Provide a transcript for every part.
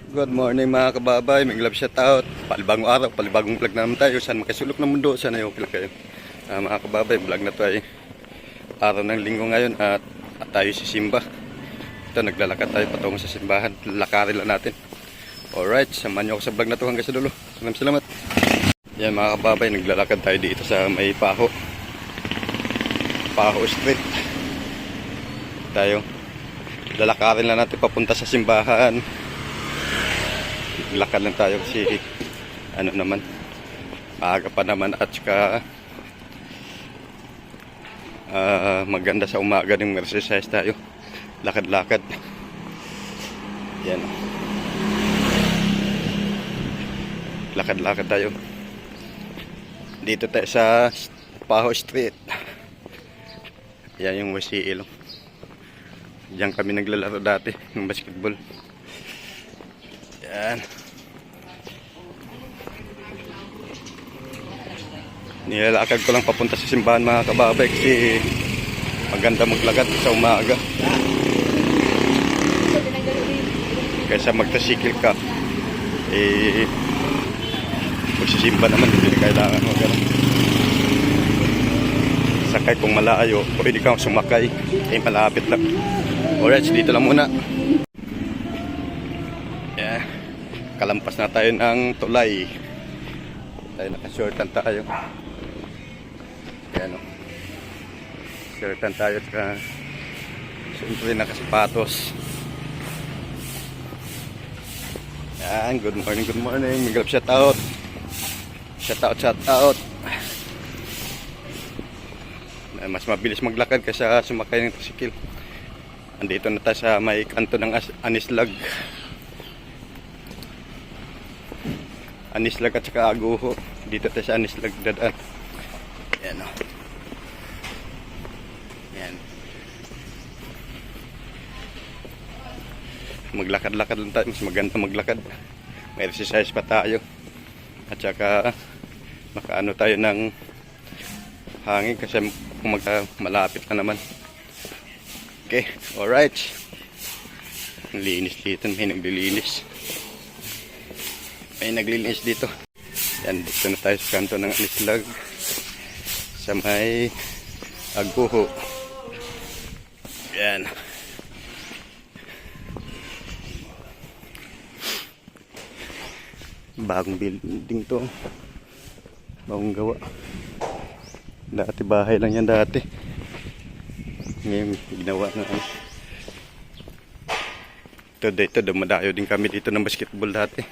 Good morning mga kababay, may love shout out. Palibagong araw, palibagong vlog na naman tayo. Saan makasulok ng mundo, sana yung vlog kayo. Mga kababay, vlog na to ay araw ng linggo ngayon at tayo si Simba. Ito, naglalakad tayo patungo sa simbahan. Lakarin lang natin. Alright, samahan nyo ako sa vlog na to hanggang sa dulo. Salamat. Yan mga kababay, naglalakad tayo dito sa may Paho Street. Tayo, lalakarin lang natin papunta sa simbahan. Lakad lang tayo kasi ano naman, maaga pa naman at saka maganda sa umaga ng exercise tayo, lakad-lakad. Yan, lakad-lakad tayo dito tayo sa Paho Street. Yan yung WCL. Diyan kami naglalaro dati ng basketball. Yan. Nilalakad ko lang papunta sa simbahan mga kababay kasi maganda maglakad sa umaga. Kaysa magtasikil ka, magsisimba naman, hindi kailangan magano. Sakay kung malayo, pwede kang sumakay, malapit lang. Alright, dito lang muna. Yeah. Kalampas na tayo ng tulay. Tayo naka-shortan tayo. Ayan o. Shortan tayo. Siyempre nakasapatos. Yan. Good morning. May galap shout out. Shout out. Mas mabilis maglakad kaysa sumakay ng tricycle. Andito na tayo sa may kanto ng Anislag at saka Aguho. Dito tayo sa Anislag dadaan. Ayan o. Ayan. Maglakad-lakad lang tayo. Mas maganda maglakad. May exercise pa tayo. At saka makaano tayo ng hangin kasi malapit na naman. Okay, alright. Linis dito. May naglilinis dito. Yan, dito na tayo sa kanto ng Anislag sa may Aguho. Yan. Bagong building to. Bagong gawa. Dati bahay lang yan dati. Ngayon ginawa na ano. Ito dumadayo din kami dito ng basketball dati.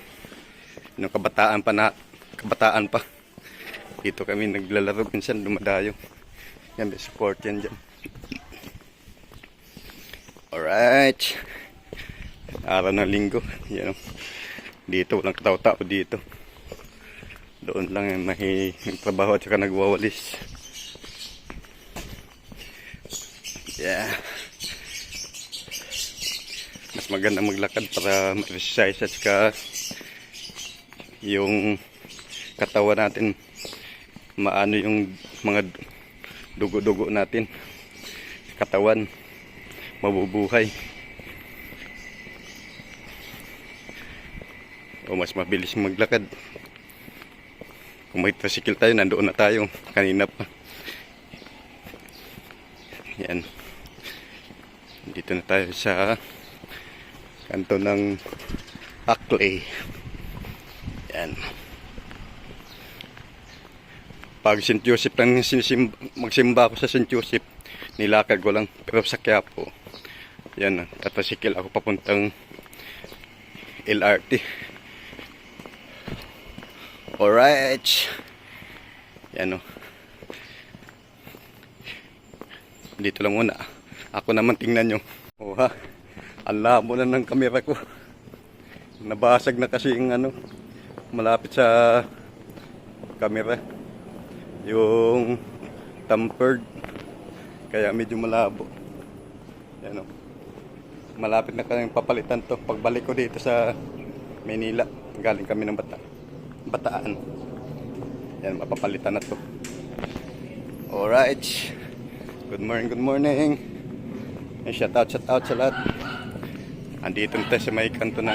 Nung kabataan pa. Dito kami naglalaro, minsan dumadayo. Yan, may support yan dyan. Alright. Araw ng linggo. Yan. Dito walang katao-tao dito. Doon lang yung trabaho at saka nagwawalis. Yeah. Mas maganda maglakad para ma-exercise at saka yung katawan natin, maano yung mga dugo-dugo natin, katawan mabubuhay o mas mabilis maglakad. Kung may tricycle tayo, nandoon na tayo kanina pa. Yan, dito na tayo sa kanto ng Ackley. Yan. Pag St. Joseph lang magsimba ako sa St. Joseph, nilakad ko lang. Pero sa Quiapo, yan, tatasikil ako papuntang LRT. Alright. Yan o. Dito lang muna. Ako naman, tingnan nyo. Oh ha, ang labo na ng kamera ko. Nabasag na kasi yung ano, malapit sa camera yung tempered, kaya medyo malabo. Yan o. Malapit na kami papalitan to pagbalik ko dito sa Manila. Galing kami ng Bataan. Yan, mapapalitan na to. Alright, good morning. Shout out sa lahat. Andito na tayo sa may kanto ng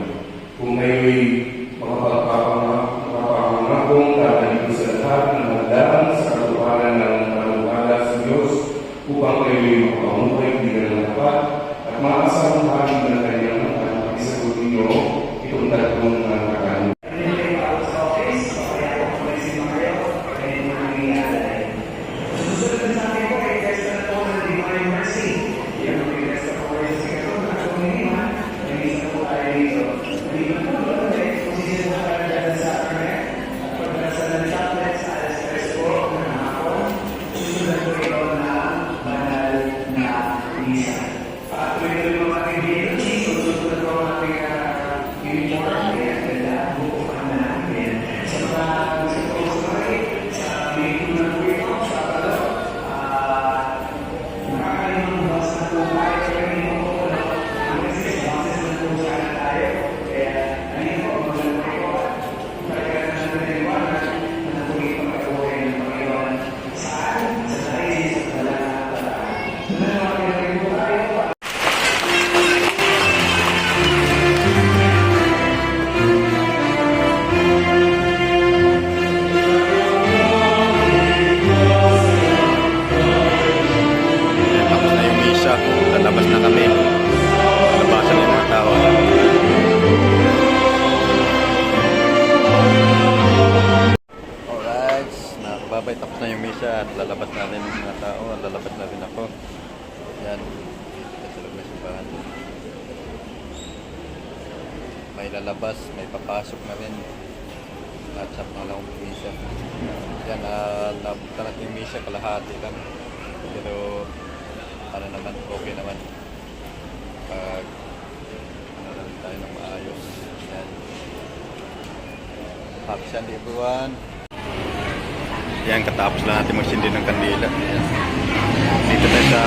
Kung kayo'y makapagpapangakong tatalito sa lahat ng handaan sa katuparan ng panukala sa Diyos upang kayo'y makapamuhay bilang dapat at maasang bahagi ng kanyang isagot ninyo itong tatlong katanungan. Tapos na yung misa, lalabas Yan. Dito sa loob ng simbahan. May lalabas, may papasok na rin. At sa pangalawang misa. Yan, napunta natin yung misa, kalahati lang. Pero, ano naman, okay naman. Pag, ano lang tayo ng maayos. Yan. Happy Sunday everyone. Yan, katapos lang natin magsindi ng kandila. Yan. Dito tayo sa